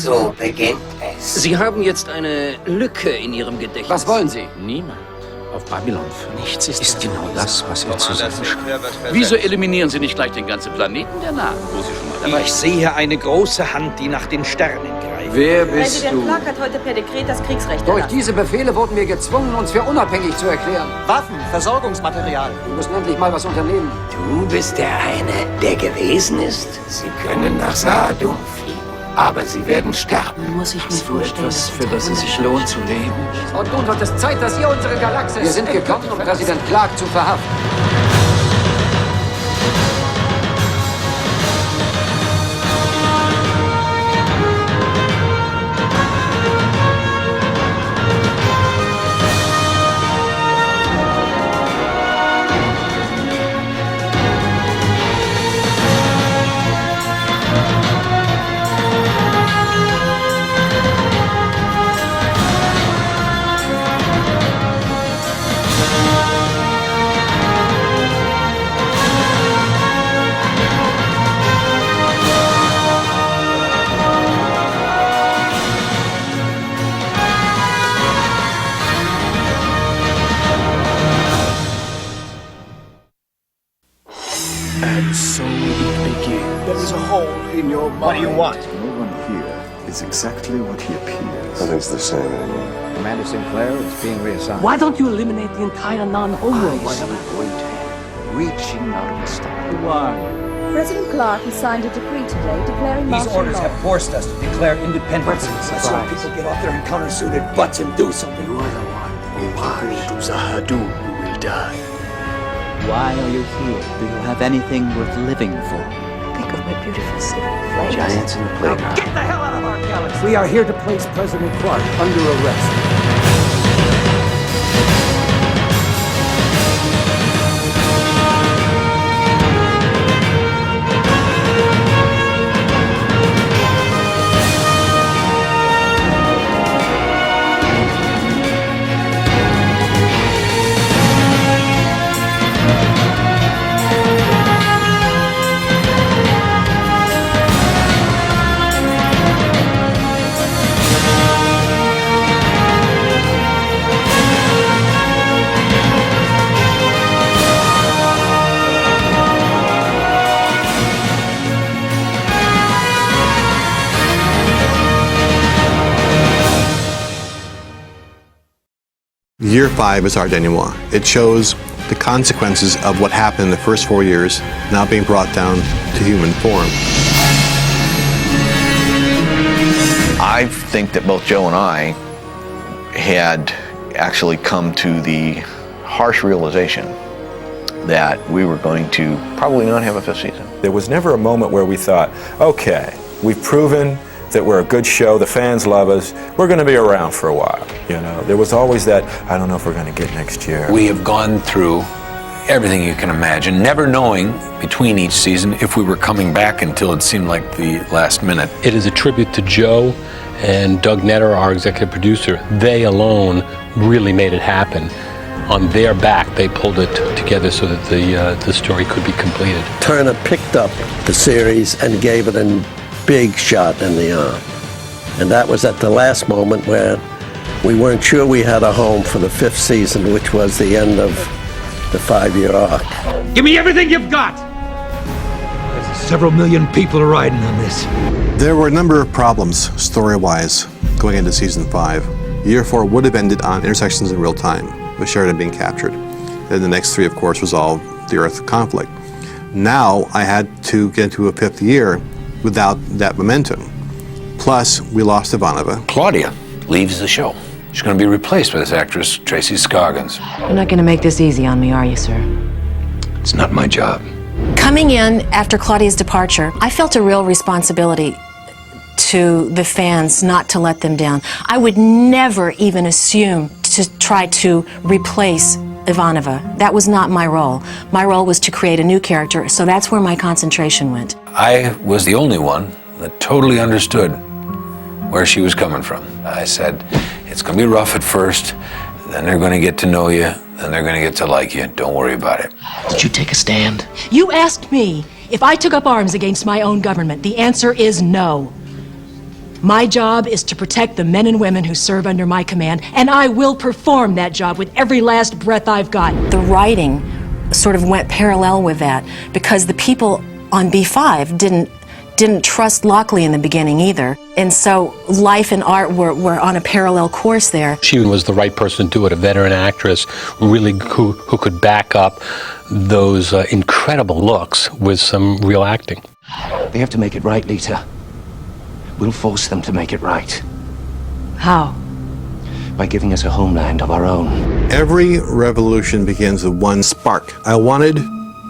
So beginnt es. Sie haben jetzt eine Lücke in Ihrem Gedächtnis. Was wollen Sie? Niemand auf Babylon für nichts Ist genau das, was er zusammenschreibt. Wieso eliminieren Sie nicht gleich den ganzen Planeten der Nahen, wo Sie schon mal dabei Ich sehe eine große Hand, die nach den Sternen greift. Wer bist Präsident du? Clark hat heute per Dekret das Kriegsrecht Durch erlassen. diese Befehle wurden wir gezwungen, uns für unabhängig zu erklären. Waffen, Versorgungsmaterial. Wir müssen endlich mal was unternehmen. Du bist der eine, der gewesen ist. Sie können nach Saadum fliegen, aber sie werden sterben. Muss ich mir vorstellen, Etwas, für das es sich lohnt zu leben. Und nun wird es Zeit, dass ihr unsere Galaxis... Wir sind gekommen, um Präsident Clark zu verhaften. And so it begins. There is a hole in your mind. What do you want? No one here is exactly what he appears. Nothing's the same anymore. Commander Sinclair is being reassigned. Why don't you eliminate the entire non-homo I see great hand reaching out of the sky. Who are you? President Clark has signed a decree today declaring These martial orders law. have forced us to declare independence. I saw people get off their encounter-suited butts and do something. You are the one who will to Zahadu who will die. Why are you here? Do you have anything worth living for? Think of my beautiful city. Giants in the playground. Get the hell out of our galaxy! We are here to place President Clark under arrest. Year 5 is our denouement. It shows the consequences of what happened in the first 4 years now being brought down to human form. I think that both Joe and I had actually come to the harsh realization that we were going to probably not have a fifth season. There was never a moment where we thought, okay, we've proven that we're a good show, the fans love us, we're going to be around for a while. You know, there was always that, I don't know if we're going to get next year. We have gone through everything you can imagine, never knowing between each season if we were coming back until it seemed like the last minute. It is a tribute to Joe and Doug Netter, our executive producer. They alone really made it happen. On their back, they pulled it together so that the story could be completed. Turner picked up the series and gave it a big shot in the arm. And that was at the last moment where we weren't sure we had a home for the fifth season, which was the end of the 5-year arc. Give me everything you've got! There's several million people riding on this. There were a number of problems, story-wise, going into Season 5. Year 4 would have ended on intersections in real time, with Sheridan being captured. And the next 3, of course, resolved the Earth conflict. Now, I had to get into a 5th year without that momentum. Plus, we lost Ivanova. Claudia leaves the show. She's going to be replaced by this actress, Tracy Scoggins. You're not going to make this easy on me, are you, sir? It's not my job. Coming in after Claudia's departure, I felt a real responsibility to the fans not to let them down. I would never even assume to try to replace Ivanova. That was not my role. My role was to create a new character, so that's where my concentration went. I was the only one that totally understood where she was coming from. I said, it's going to be rough at first, then they're going to get to know you, then they're going to get to like you. Don't worry about it. Did you take a stand? You asked me if I took up arms against my own government. The answer is no. My job is to protect the men and women who serve under my command, and I will perform that job with every last breath I've got. The writing sort of went parallel with that, because the people on B5 didn't trust Lockley in the beginning either. And so life and art were on a parallel course there. She was the right person to do it, a veteran actress, really who could back up those incredible looks with some real acting. They have to make it right, Lita. We'll force them to make it right. How? By giving us a homeland of our own. Every revolution begins with one spark. I wanted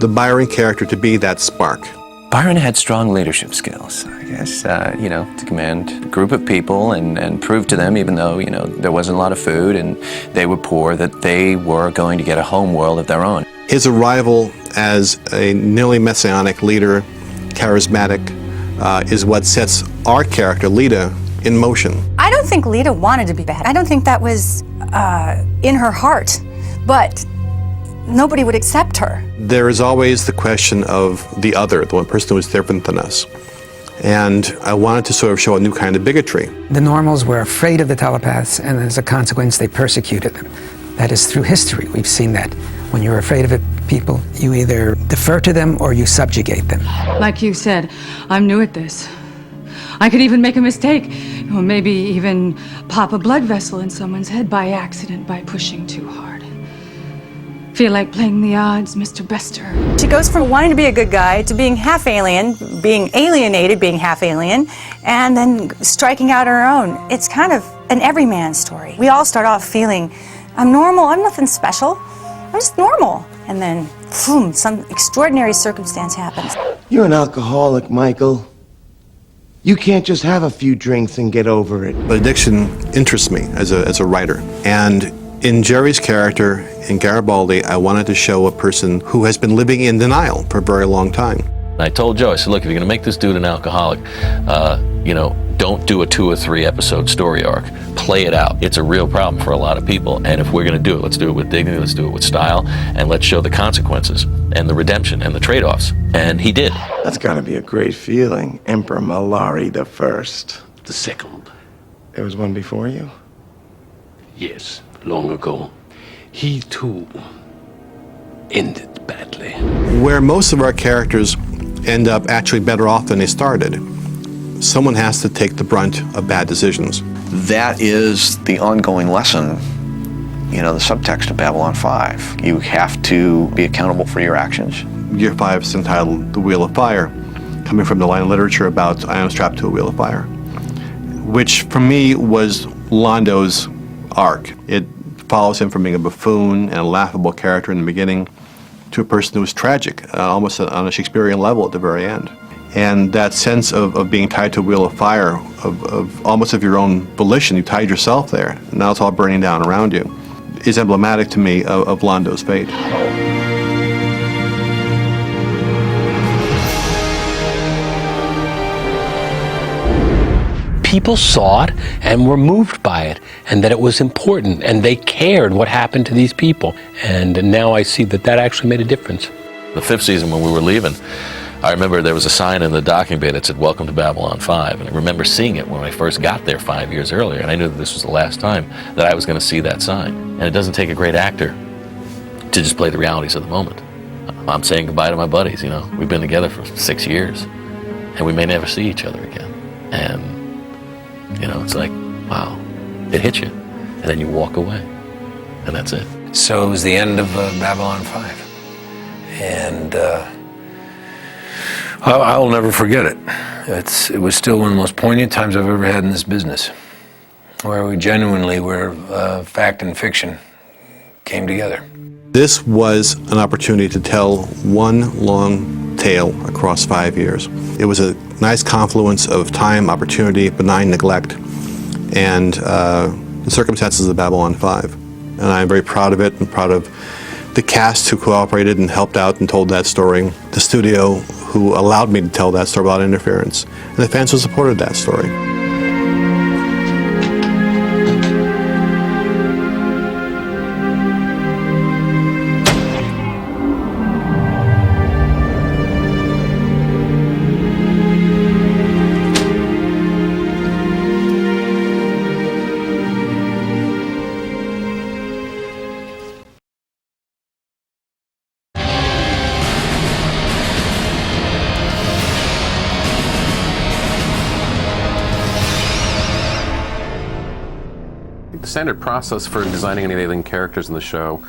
the Byron character to be that spark. Byron had strong leadership skills, I guess, to command a group of people and prove to them, even though, there wasn't a lot of food and they were poor, that they were going to get a home world of their own. His arrival as a nearly messianic leader, charismatic, is what sets our character, Lita, in motion. I don't think Lita wanted to be bad. I don't think that was in her heart, but nobody would accept her. There is always the question of the other, the one person who is different than us. And I wanted to sort of show a new kind of bigotry. The normals were afraid of the telepaths, and as a consequence, they persecuted them. That is through history. We've seen that. When you're afraid of people, you either defer to them or you subjugate them. Like you said, I'm new at this. I could even make a mistake, or maybe even pop a blood vessel in someone's head by accident by pushing too hard. Feel like playing the odds, Mr. Bester. She goes from wanting to be a good guy to being half alien, being alienated, being half alien, and then striking out her own. It's kind of an everyman story. We all start off feeling, I'm normal, I'm nothing special, I'm just normal. And then, boom, some extraordinary circumstance happens. You're an alcoholic, Michael. You can't just have a few drinks and get over it. But addiction interests me as a writer. And in Jerry's character, in Garibaldi, I wanted to show a person who has been living in denial for a very long time. I told Joe, I said, look, if you're going to make this dude an alcoholic, don't do a 2 or 3 episode story arc. Play it out. It's a real problem for a lot of people. And if we're going to do it, let's do it with dignity, let's do it with style, and let's show the consequences and the redemption and the trade-offs. And he did. That's got to be a great feeling. Emperor Malari the First. The second. There was one before you? Yes, long ago. He too ended badly. Where most of our characters end up actually better off than they started, someone has to take the brunt of bad decisions. That is the ongoing lesson, the subtext of Babylon 5. You have to be accountable for your actions. Year 5 is entitled The Wheel of Fire, coming from the line of literature about I am strapped to a wheel of fire, which for me was Londo's arc. It follows him from being a buffoon and a laughable character in the beginning to a person who was tragic, almost on a Shakespearean level at the very end. And that sense of being tied to a wheel of fire, of almost of your own volition, you tied yourself there, and now it's all burning down around you, is emblematic to me of Londo's fate. People saw it and were moved by it, and that it was important, and they cared what happened to these people. And now I see that actually made a difference. The 5th season, when we were leaving, I remember there was a sign in the docking bay that said, "Welcome to Babylon 5." And I remember seeing it when I first got there 5 years earlier, and I knew that this was the last time that I was going to see that sign. And it doesn't take a great actor to just play the realities of the moment. I'm saying goodbye to my buddies, We've been together for 6 years, and we may never see each other again. And, it's like, wow, it hits you. And then you walk away, and that's it. So it was the end of Babylon 5. And I'll never forget it. It was still one of the most poignant times I've ever had in this business, where fact and fiction came together. This was an opportunity to tell one long tale across 5 years. It was a nice confluence of time, opportunity, benign neglect, and the circumstances of Babylon 5. And I'm very proud of it and proud of the cast who cooperated and helped out and told that story, the studio who allowed me to tell that story without interference, and the fans who supported that story. standard process for designing any alien characters in the show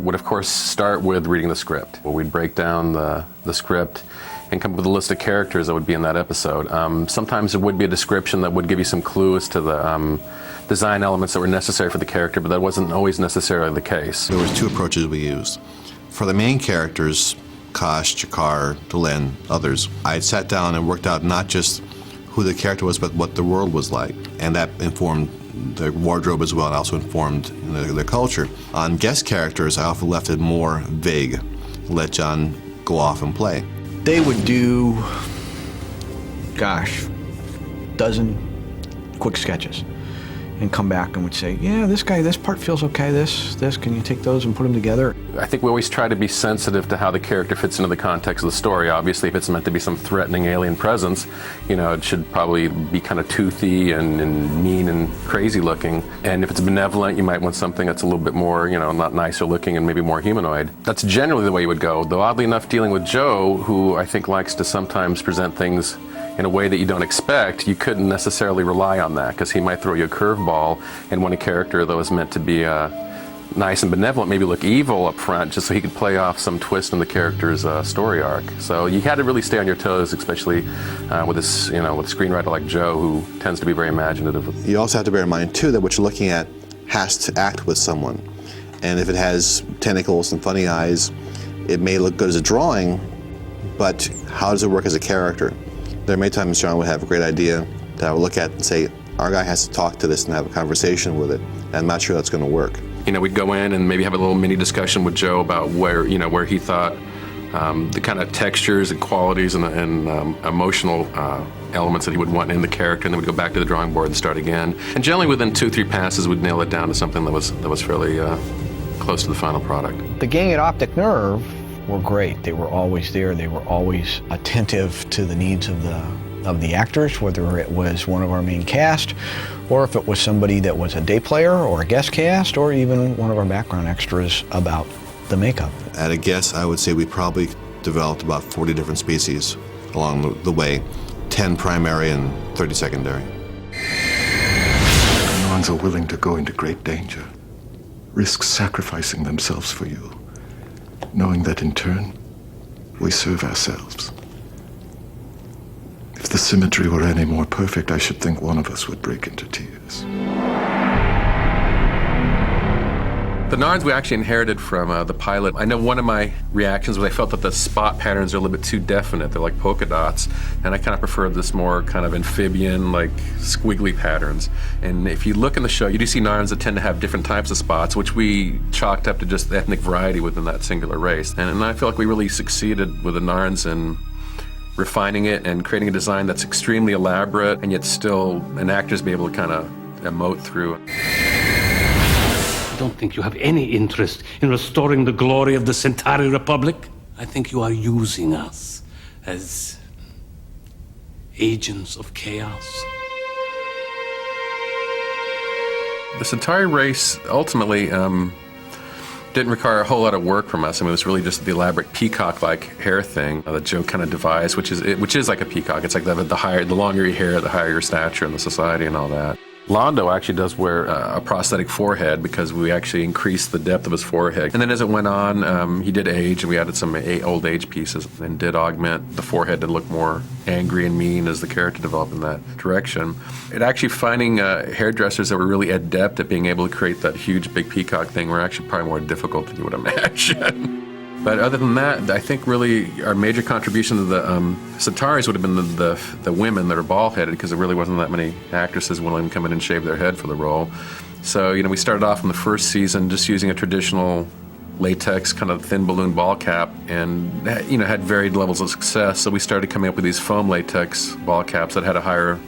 would, of course, start with reading the script. We'd break down the script and come up with a list of characters that would be in that episode. Sometimes it would be a description that would give you some clues to the design elements that were necessary for the character, but that wasn't always necessarily the case. There was two approaches we used. For the main characters, Kosh, Jakar, Delenn, others, I sat down and worked out not just who the character was, but what the world was like. And that informed their wardrobe as well, and also informed their culture. On guest characters, I often left it more vague, let John go off and play. They would do, gosh, dozen quick sketches and come back and would say, yeah, this guy, this part feels okay, this, can you take those and put them together? I think we always try to be sensitive to how the character fits into the context of the story. Obviously, if it's meant to be some threatening alien presence, it should probably be kind of toothy and mean and crazy looking. And if it's benevolent, you might want something that's a little bit more, not nicer looking and maybe more humanoid. That's generally the way you would go. Though oddly enough, dealing with Joe, who I think likes to sometimes present things in a way that you don't expect, you couldn't necessarily rely on that, because he might throw you a curveball and want a character that was meant to be nice and benevolent, maybe look evil up front, just so he could play off some twist in the character's story arc. So you had to really stay on your toes, especially with this, with a screenwriter like Joe, who tends to be very imaginative. You also have to bear in mind too that what you're looking at has to act with someone, and if it has tentacles and funny eyes, it may look good as a drawing, but how does it work as a character? There are many times John would have a great idea that I would look at and say, our guy has to talk to this and have a conversation with it, and I'm not sure that's going to work. We'd go in and maybe have a little mini discussion with Joe about where he thought the kind of textures and qualities and emotional elements that he would want in the character, and then we'd go back to the drawing board and start again. And generally within 2-3 passes, we'd nail it down to something that was fairly close to the final product. The gang at Optic Nerve were great. They were always there. They were always attentive to the needs of the actors, whether it was one of our main cast, or if it was somebody that was a day player or a guest cast, or even one of our background extras about the makeup. At a guess, I would say we probably developed about 40 different species along the way, 10 primary and 30 secondary. The Norns are willing to go into great danger, risk sacrificing themselves for you, knowing that in turn, we serve ourselves. If the symmetry were any more perfect, I should think one of us would break into tears. The Narns we actually inherited from the pilot. I know one of my reactions was I felt that the spot patterns are a little bit too definite. They're like polka dots, and I kind of prefer this more kind of amphibian, like squiggly patterns. And if you look in the show, you do see Narns that tend to have different types of spots, which we chalked up to just ethnic variety within that singular race. And I feel like we really succeeded with the Narns in refining it and creating a design that's extremely elaborate, and yet still an actor's be able to kind of emote through. I don't think you have any interest in restoring the glory of the Centauri Republic. I think you are using us as agents of chaos. The Centauri race ultimately didn't require a whole lot of work from us. I mean, it was really just the elaborate peacock-like hair thing that Joe kind of devised, which is like a peacock. It's like the longer your hair, the higher your stature in the society and all that. Londo actually does wear a prosthetic forehead because we actually increased the depth of his forehead. And then as it went on, he did age, and we added some old age pieces and did augment the forehead to look more angry and mean as the character developed in that direction. It actually finding hairdressers that were really adept at being able to create that huge big peacock thing were actually probably more difficult than you would imagine. But other than that, I think really our major contribution to the Centauris would have been the women that are bald-headed, because there really wasn't that many actresses willing to come in and shave their head for the role. So, we started off in the first season just using a traditional latex kind of thin balloon ball cap, and had varied levels of success. So we started coming up with these foam latex ball caps that had a higher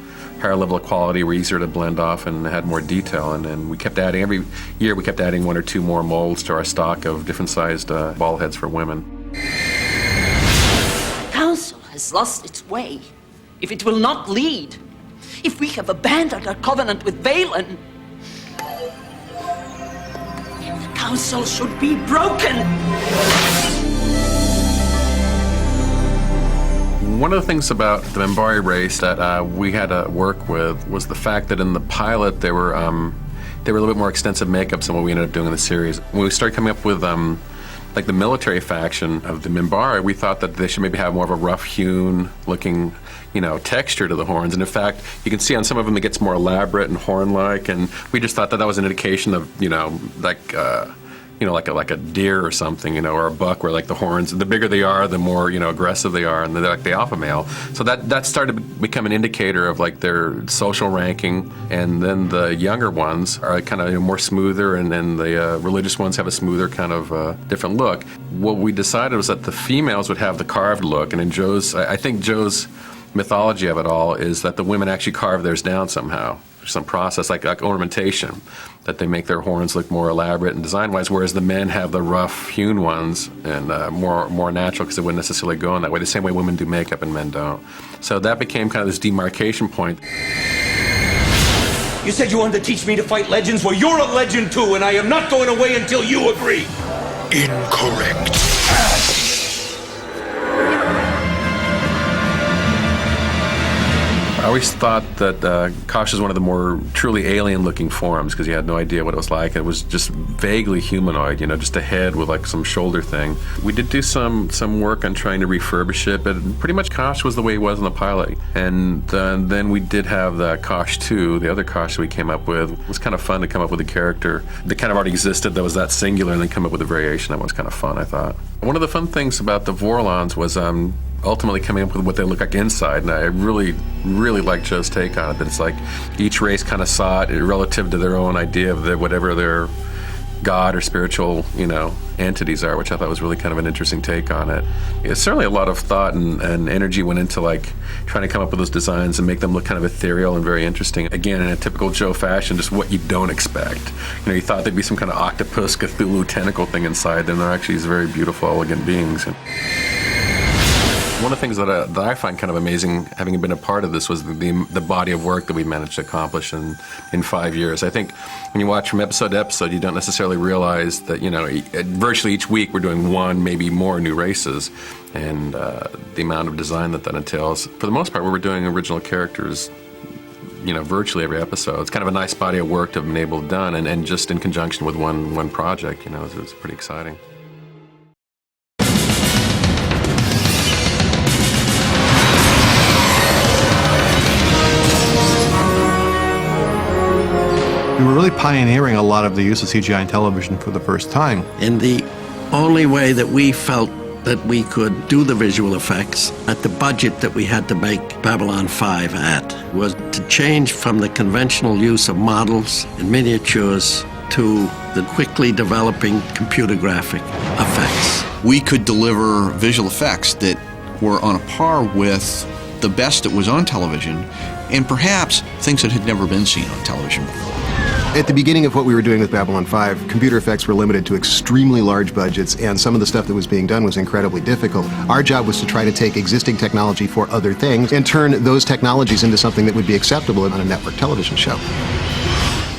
level of quality, were easier to blend off, and had more detail. And we kept adding, every year we kept adding 1 or 2 more molds to our stock of different sized ball heads for women. The Council has lost its way. If it will not lead, if we have abandoned our covenant with Valen, the Council should be broken. One of the things about the Minbari race that we had to work with was the fact that in the pilot they were they were a little bit more extensive makeups than what we ended up doing in the series. When we started coming up with like the military faction of the Minbari, we thought that they should maybe have more of a rough-hewn looking, texture to the horns. And in fact, you can see on some of them it gets more elaborate and horn-like, and we just thought that that was an indication of, like a deer or something, or a buck, where like the horns, the bigger they are, the more, aggressive they are, and they're like the alpha male. So that started to become an indicator of like their social ranking. And then the younger ones are kind of more smoother, and then the religious ones have a smoother kind of different look. What we decided was that the females would have the carved look, and in I think Joe's mythology of it all is that the women actually carve theirs down somehow. Some process like ornamentation, that they make their horns look more elaborate and design-wise, whereas the men have the rough-hewn ones and more natural, because they wouldn't necessarily go in that way, the same way women do makeup and men don't. So that became kind of this demarcation point. You said you wanted to teach me to fight legends? Well, you're a legend too, and I am not going away until you agree. Incorrect. I always thought that Kosh was one of the more truly alien-looking forms, because you had no idea what it was like. It was just vaguely humanoid, just a head with like some shoulder thing. We did do some work on trying to refurbish it, but pretty much Kosh was the way he was in the pilot. And then we did have the Kosh 2, the other Kosh that we came up with. It was kind of fun to come up with a character that kind of already existed, that was that singular, and then come up with a variation. That was kind of fun, I thought. One of the fun things about the Vorlons was ultimately coming up with what they look like inside, and I really, really like Joe's take on it, that it's like each race kind of saw it relative to their own idea of whatever their god or spiritual, entities are, which I thought was really kind of an interesting take on it. Certainly a lot of thought and energy went into like trying to come up with those designs and make them look kind of ethereal and very interesting. Again, in a typical Joe fashion, just what you don't expect. You thought there'd be some kind of octopus, Cthulhu tentacle thing inside, and they're actually these very beautiful, elegant beings. One of the things that I find kind of amazing, having been a part of this, was the body of work that we managed to accomplish in 5 years. I think when you watch from episode to episode, you don't necessarily realize that, virtually each week we're doing one, maybe more new races, and the amount of design that entails. For the most part, we were doing original characters, virtually every episode. It's kind of a nice body of work to have been able to done, and just in conjunction with one project, it's pretty exciting. We were really pioneering a lot of the use of CGI in television for the first time. And the only way that we felt that we could do the visual effects at the budget that we had to make Babylon 5 at was to change from the conventional use of models and miniatures to the quickly developing computer graphic effects. We could deliver visual effects that were on a par with the best that was on television, and perhaps things that had never been seen on television before. At the beginning of what we were doing with Babylon 5, computer effects were limited to extremely large budgets, and some of the stuff that was being done was incredibly difficult. Our job was to try to take existing technology for other things and turn those technologies into something that would be acceptable on a network television show.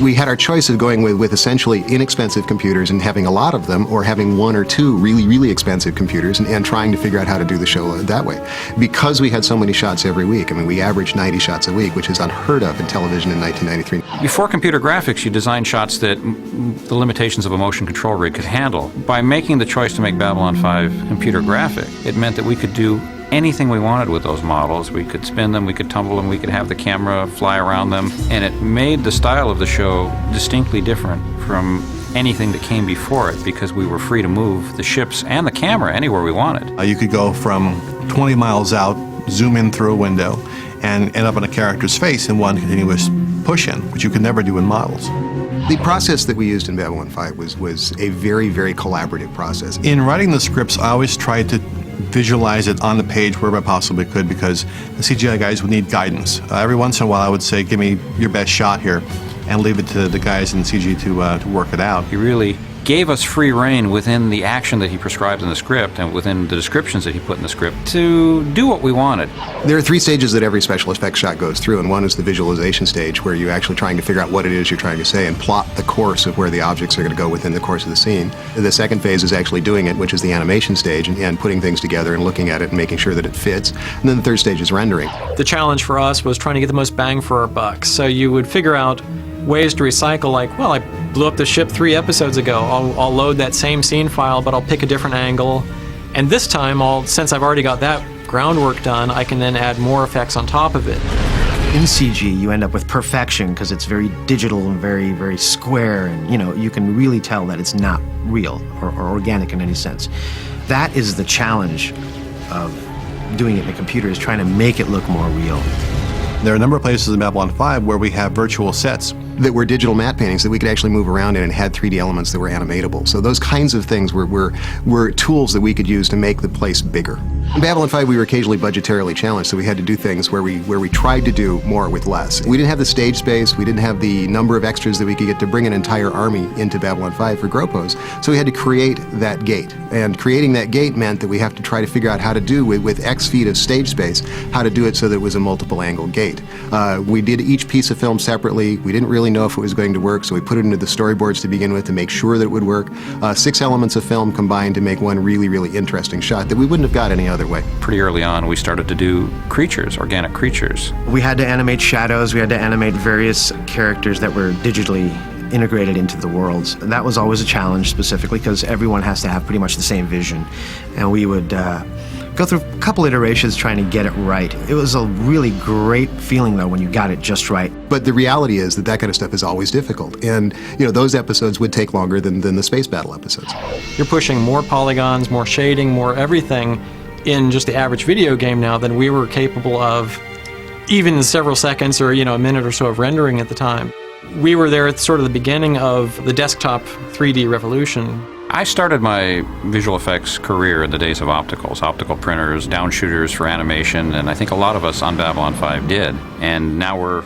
We had our choice of going with essentially inexpensive computers and having a lot of them, or having one or two really, really expensive computers and trying to figure out how to do the show that way. Because we had so many shots every week, we averaged 90 shots a week, which is unheard of in television in 1993. Before computer graphics, you designed shots that the limitations of a motion control rig could handle. By making the choice to make Babylon 5 computer graphic, it meant that we could do anything we wanted with those models. We could spin them, we could tumble them, we could have the camera fly around them, and it made the style of the show distinctly different from anything that came before it, because we were free to move the ships and the camera anywhere we wanted. You could go from 20 miles out, zoom in through a window, and end up on a character's face in one continuous push-in, which you could never do in models. The process that we used in Babylon 5 was a very, very collaborative process. In writing the scripts, I always tried to visualize it on the page wherever I possibly could, because the CGI guys would need guidance. Every once in a while I would say, give me your best shot here, and leave it to the guys in CG to work it out. He really gave us free rein within the action that he prescribed in the script and within the descriptions that he put in the script to do what we wanted. There are 3 stages that every special effects shot goes through, and one is the visualization stage, where you're actually trying to figure out what it is you're trying to say and plot the course of where the objects are going to go within the course of the scene. The second phase is actually doing it, which is the animation stage, and putting things together and looking at it and making sure that it fits. And then the third stage is rendering. The challenge for us was trying to get the most bang for our buck. So you would figure out ways to recycle, like, well, I blew up the ship 3 episodes ago. I'll load that same scene file, but I'll pick a different angle. And this time, since I've already got that groundwork done, I can then add more effects on top of it. In CG, you end up with perfection because it's very digital and very, very square, and you can really tell that it's not real or organic in any sense. That is the challenge of doing it in a computer, is trying to make it look more real. There are a number of places in Babylon 5 where we have virtual sets that were digital matte paintings that we could actually move around in and had 3D elements that were animatable. So those kinds of things were tools that we could use to make the place bigger. In Babylon 5, we were occasionally budgetarily challenged, so we had to do things where we tried to do more with less. We didn't have the stage space, we didn't have the number of extras that we could get to bring an entire army into Babylon 5 for Gropos, so we had to create that gate. And creating that gate meant that we have to try to figure out how to do, with X feet of stage space, how to do it so that it was a multiple angle gate. We did each piece of film separately. We didn't really know if it was going to work, so we put it into the storyboards to begin with to make sure that it would work. 6 elements of film combined to make one really, really interesting shot that we wouldn't have got any other way. Pretty early on, we started to do creatures, organic creatures. We had to animate shadows, we had to animate various characters that were digitally integrated into the worlds. And that was always a challenge, specifically because everyone has to have pretty much the same vision. And we would go through a couple iterations trying to get it right. It was a really great feeling, though, when you got it just right. But the reality is that kind of stuff is always difficult. And, those episodes would take longer than the space battle episodes. You're pushing more polygons, more shading, more everything in just the average video game now than we were capable of, even in several seconds or, a minute or so of rendering at the time. We were there at sort of the beginning of the desktop 3D revolution. I started my visual effects career in the days of optical printers, downshooters for animation, and I think a lot of us on Babylon 5 did. And now our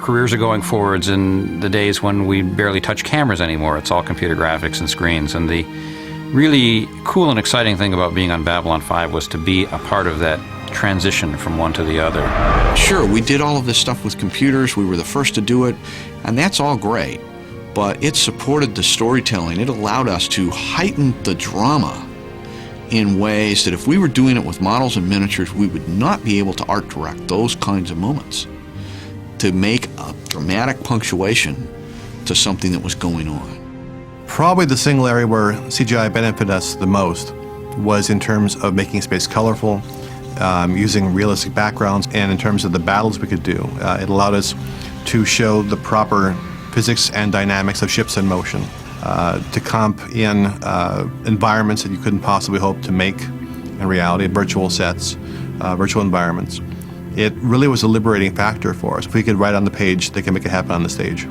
careers are going forwards in the days when we barely touch cameras anymore. It's all computer graphics and screens. And the really cool and exciting thing about being on Babylon 5 was to be a part of that transition from one to the other. Sure, we did all of this stuff with computers. We were the first to do it, and that's all great. But it supported the storytelling. It allowed us to heighten the drama in ways that if we were doing it with models and miniatures, we would not be able to art direct those kinds of moments, to make a dramatic punctuation to something that was going on. Probably the single area where CGI benefited us the most was in terms of making space colorful, using realistic backgrounds, and in terms of the battles we could do. It allowed us to show the proper physics and dynamics of ships in motion, to comp in environments that you couldn't possibly hope to make in reality, virtual sets, virtual environments. It really was a liberating factor for us. If we could write on the page, they can make it happen on the stage.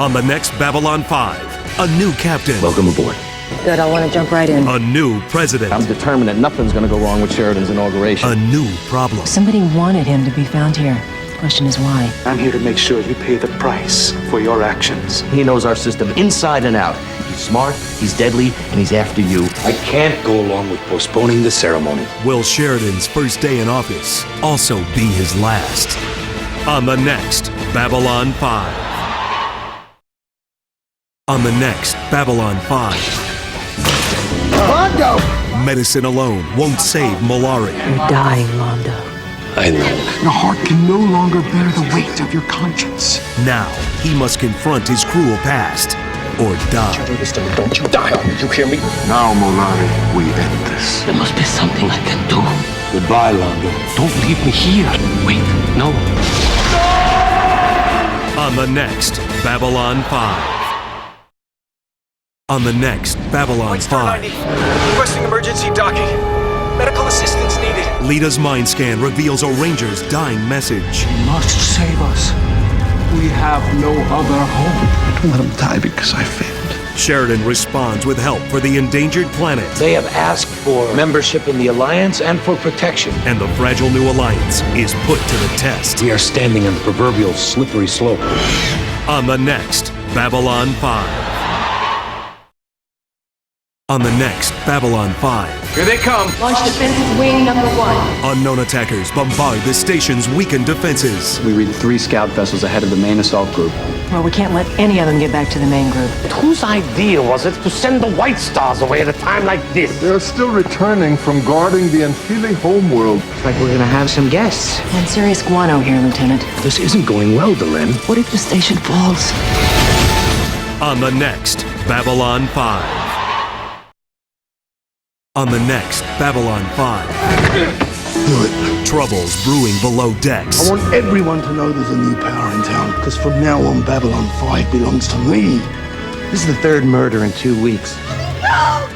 On the next Babylon 5, a new captain. Welcome aboard. Good, I want to jump right in. A new president. I'm determined that nothing's going to go wrong with Sheridan's inauguration. A new problem. Somebody wanted him to be found here. Question is why? I'm here to make sure you pay the price for your actions. He knows our system inside and out. He's smart, he's deadly, and he's after you. I can't go along with postponing the ceremony. Will Sheridan's first day in office also be his last? On the next Babylon 5. On the next Babylon 5. Londo! Medicine alone won't save malaria. You're dying, Londo. I know. Your heart can no longer bear the weight of your conscience. Now, he must confront his cruel past or die. You do this to me, don't you die on me, you hear me? Now, Molari, we end this. There must be something I can do. Goodbye, Londo. Don't leave me here. Wait, no. On the next Babylon 5. On the next Babylon 5. Requesting emergency docking. Medical assistance needed. Lita's mind scan reveals a ranger's dying message. You must save us. We have no other hope. Don't let him die because I failed. Sheridan responds with help for the endangered planet. They have asked for membership in the Alliance and for protection. And the fragile new alliance is put to the test. We are standing on the proverbial slippery slope. On the next Babylon 5. On the next Babylon 5. Here they come. Launch defensive wing number 1. Unknown attackers bombard the station's weakened defenses. We read 3 scout vessels ahead of the main assault group. Well, we can't let any of them get back to the main group. But whose idea was it to send the White Stars away at a time like this? They're still returning from guarding the Enfili homeworld. Looks like we're gonna have some guests. And serious guano here, Lieutenant. This isn't going well, Delenn. What if the station falls? On the next Babylon 5. On the next Babylon 5. Do it. Troubles brewing below decks. I want everyone to know there's a new power in town, because from now on, Babylon 5 belongs to me. This is the 3rd murder in 2 weeks.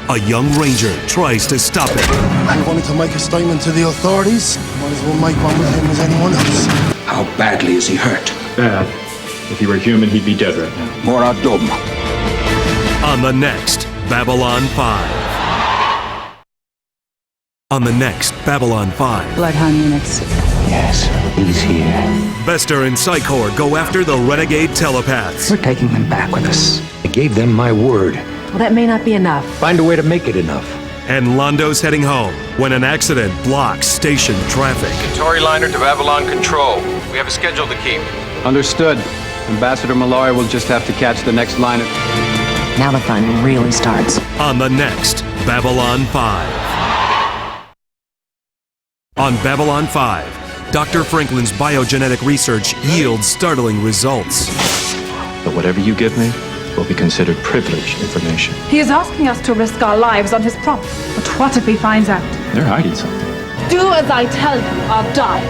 A young ranger tries to stop it. You wanted to make a statement to the authorities? Might as well make one with him as anyone else. How badly is he hurt? Bad. If he were human, he'd be dead right now. Moradom. On the next Babylon 5. On the next Babylon 5. Bloodhound units. Yes, he's here. Bester and Psychor go after the renegade telepaths. We're taking them back with us. I gave them my word. Well, that may not be enough. Find a way to make it enough. And Londo's heading home when an accident blocks station traffic. Centauri liner to Babylon Control. We have a schedule to keep. Understood. Ambassador Malloy will just have to catch the next liner. Now the fun really starts. On the next Babylon 5. On Babylon 5, Dr. Franklin's biogenetic research yields startling results. But whatever you give me will be considered privileged information. He is asking us to risk our lives on his prompt. But what if he finds out? They're hiding something. Do as I tell you, or die.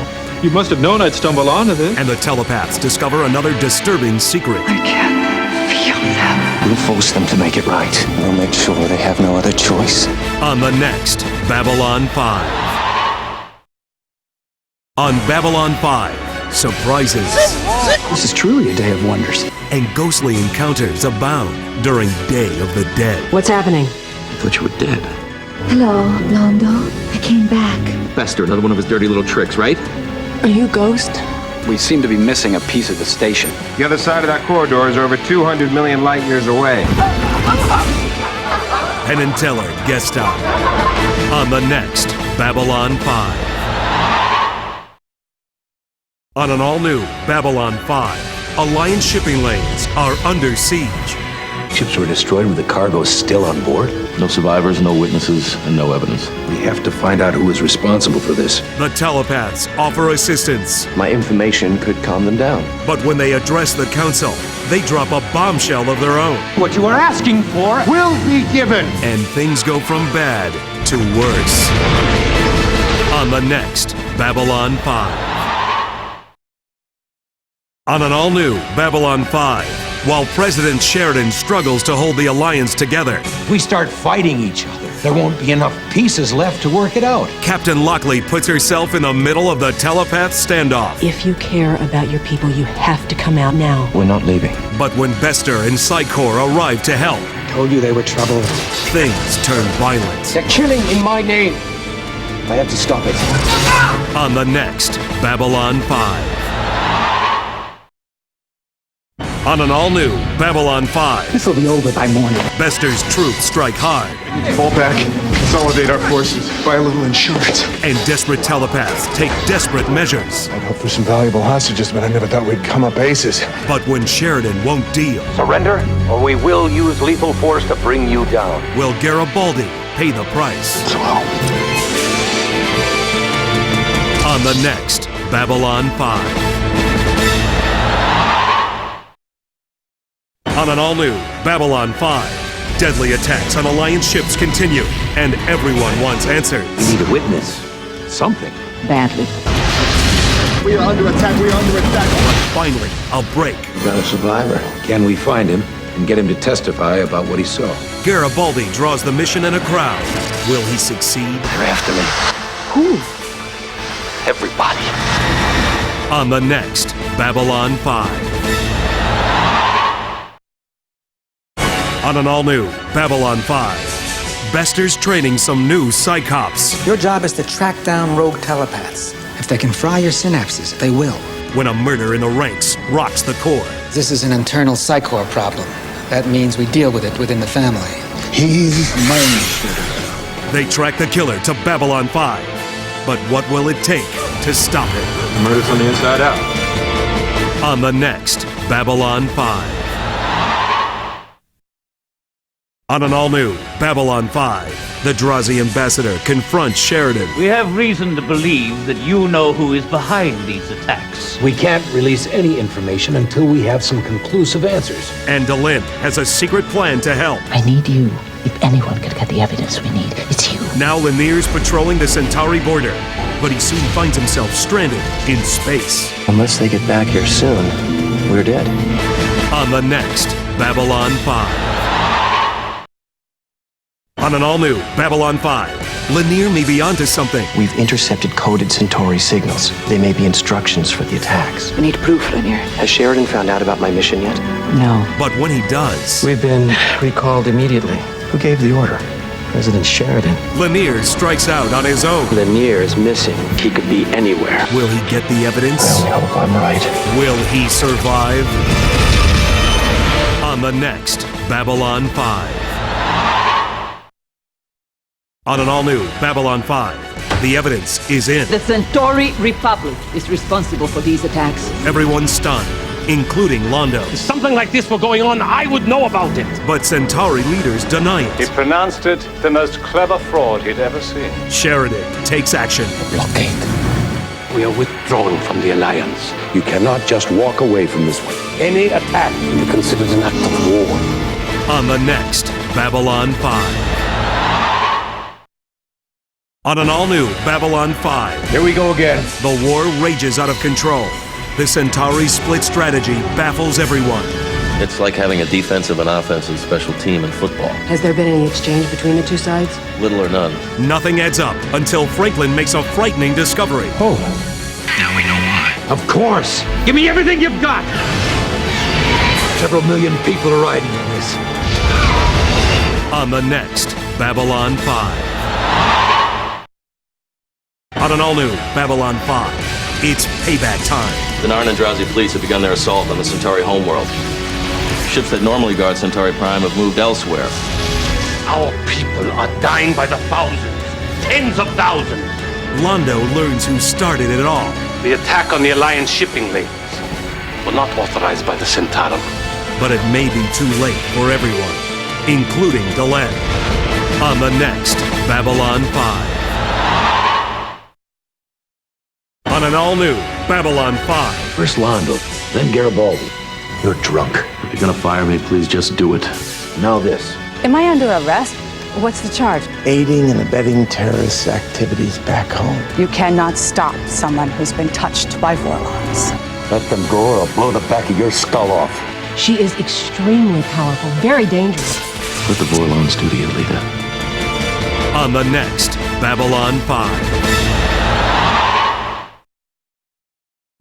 You must have known I'd stumble onto this. And the telepaths discover another disturbing secret. I can feel them. We'll force them to make it right. We'll make sure they have no other choice. On the next Babylon 5. On Babylon 5, surprises. This is truly a day of wonders. And ghostly encounters abound during Day of the Dead. What's happening? I thought you were dead. Hello, Londo. I came back. Bester, another one of his dirty little tricks, right? Are you a ghost? We seem to be missing a piece of the station. The other side of that corridor is over 200 million light years away. Penn and Teller guest star. On the next Babylon 5. On an all-new Babylon 5, Alliance shipping lanes are under siege. Ships were destroyed with the cargo still on board? No survivors, no witnesses, and no evidence. We have to find out who is responsible for this. The telepaths offer assistance. My information could calm them down. But when they address the council, they drop a bombshell of their own. What you are asking for will be given. And things go from bad to worse. On the next Babylon 5. On an all-new Babylon 5, while President Sheridan struggles to hold the alliance together. If we start fighting each other, there won't be enough pieces left to work it out. Captain Lockley puts herself in the middle of the telepath standoff. If you care about your people, you have to come out now. We're not leaving. But when Bester and Psychor arrive to help, Told you they were trouble. things turn violent. They're killing in my name. I have to stop it. On the next Babylon 5. On an all-new Babylon 5. This will be over by morning. Bester's troops strike hard. Fall back, consolidate our forces, buy a little insurance. And desperate telepaths take desperate measures. I'd hoped for some valuable hostages, but I never thought we'd come up aces. But when Sheridan won't deal, Surrender, or we will use lethal force to bring you down. will Garibaldi pay the price? On the next Babylon 5. On an all-new Babylon 5, deadly attacks on Alliance ships continue, and everyone wants answers. We need a witness. Something. Badly. We are under attack. We are under attack. Finally, a break. We got a survivor. Can we find him and get him to testify about what he saw? Garibaldi draws the mission in a crowd. Will he succeed? They're after me. Who? Everybody. On the next Babylon 5. On an all-new Babylon 5, Bester's training some new psychops. Your job is to track down rogue telepaths. If they can fry your synapses, they will. When a murder in the ranks rocks the core. This is an internal psychor problem. That means we deal with it within the family. He's mine. They track the killer to Babylon 5. But what will it take to stop him? Murder from the inside out. On the next Babylon 5. On an all-new Babylon 5, the Drazi ambassador confronts Sheridan. We have reason to believe that you know who is behind these attacks. We can't release any information until we have some conclusive answers. And Delenn has a secret plan to help. I need you. If anyone could get the evidence we need, it's you. Now Lanier's patrolling the Centauri border, but he soon finds himself stranded in space. Unless they get back here soon, we're dead. On the next Babylon 5. On an all-new Babylon 5, Lanier may be onto something. We've intercepted coded Centauri signals. They may be instructions for the attacks. We need proof, Lanier. Has Sheridan found out about my mission yet? No. But when he does, We've been recalled immediately. Who gave the order? President Sheridan. Lanier strikes out on his own. Lanier is missing. He could be anywhere. Will he get the evidence? I only hope I'm right. Will he survive? On the next Babylon 5. On an all-new Babylon 5, the evidence is in. The Centauri Republic is responsible for these attacks. Everyone's stunned, including Londo. If something like this were going on, I would know about it. But Centauri leaders deny He it. pronounced it the most clever fraud he'd ever seen. Sheridan takes action. Blockade. We are withdrawing from the Alliance. You cannot just walk away from this one. Any attack will be considered an act of war. On the next Babylon 5. On an all-new Babylon 5. Here we go again. The war rages out of control. The Centauri split strategy baffles everyone. It's like having a defensive and offensive special team in football. Has there been any exchange between the two sides? Little or none. Nothing adds up until Franklin makes a frightening discovery. Oh. Now we know why. Of course. Give me everything you've got. Several million people are riding on this. On the next Babylon 5. On an all-new Babylon 5, it's payback time. The Narn and Drazi fleets have begun their assault on the Centauri homeworld. Ships that normally guard Centauri Prime have moved elsewhere. Our people are dying by the thousands. Tens of thousands. Londo learns who started it all. The attack on the Alliance shipping lanes were not authorized by the Centauri. But it may be too late for everyone, including Delenn. On the next Babylon 5. On an all-new Babylon 5. First Londo, then Garibaldi. You're drunk. If you're gonna fire me, please just do it. Now this. Am I under arrest? What's the charge? Aiding and abetting terrorist activities back home. You cannot stop someone who's been touched by Vorlons. Let them go or I'll blow the back of your skull off. She is extremely powerful, very dangerous. What the Vorlons do to you, leader? On the next Babylon 5.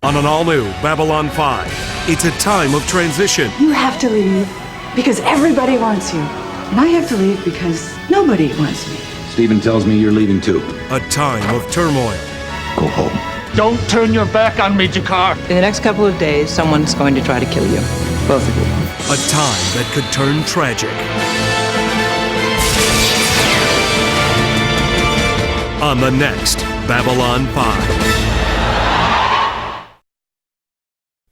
On an all-new Babylon 5, it's a time of transition. You have to leave because everybody wants you. And I have to leave because nobody wants me. Stephen tells me you're leaving too. A time of turmoil. Go home. Don't turn your back on me, Jakar. In the next couple of days, someone's going to try to kill you. Both of you. A time that could turn tragic. On the next Babylon 5.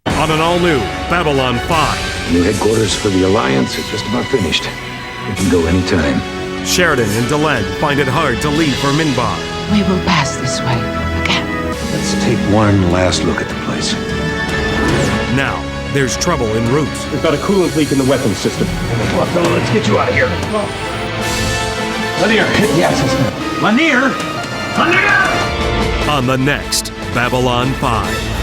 On an all-new Babylon 5. New headquarters for the Alliance are just about finished. We can go anytime. Sheridan and Delenn find it hard to leave for Minbar. We will pass this way again. Let's take one last look at the place. Now, there's trouble en route. We've got a coolant leak in the weapons system. Come on, fella, let's get you out of here. Lanier! Yes, Lanier! Lanier! On the next Babylon 5.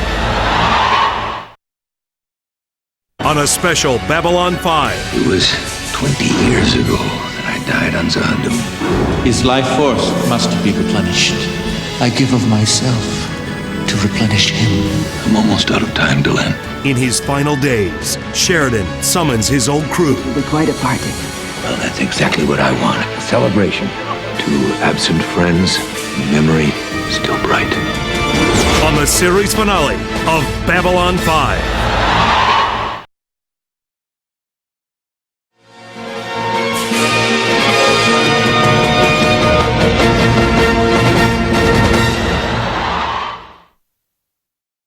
On a special Babylon 5. It was 20 years ago that I died on Zahadum. His life force must be replenished. I give of myself to replenish him. I'm almost out of time, Delenn. In his final days, Sheridan summons his old crew. It'll be quite a party. Well, that's exactly what I want. A celebration. Two absent friends, memory still bright. On the series finale of Babylon 5.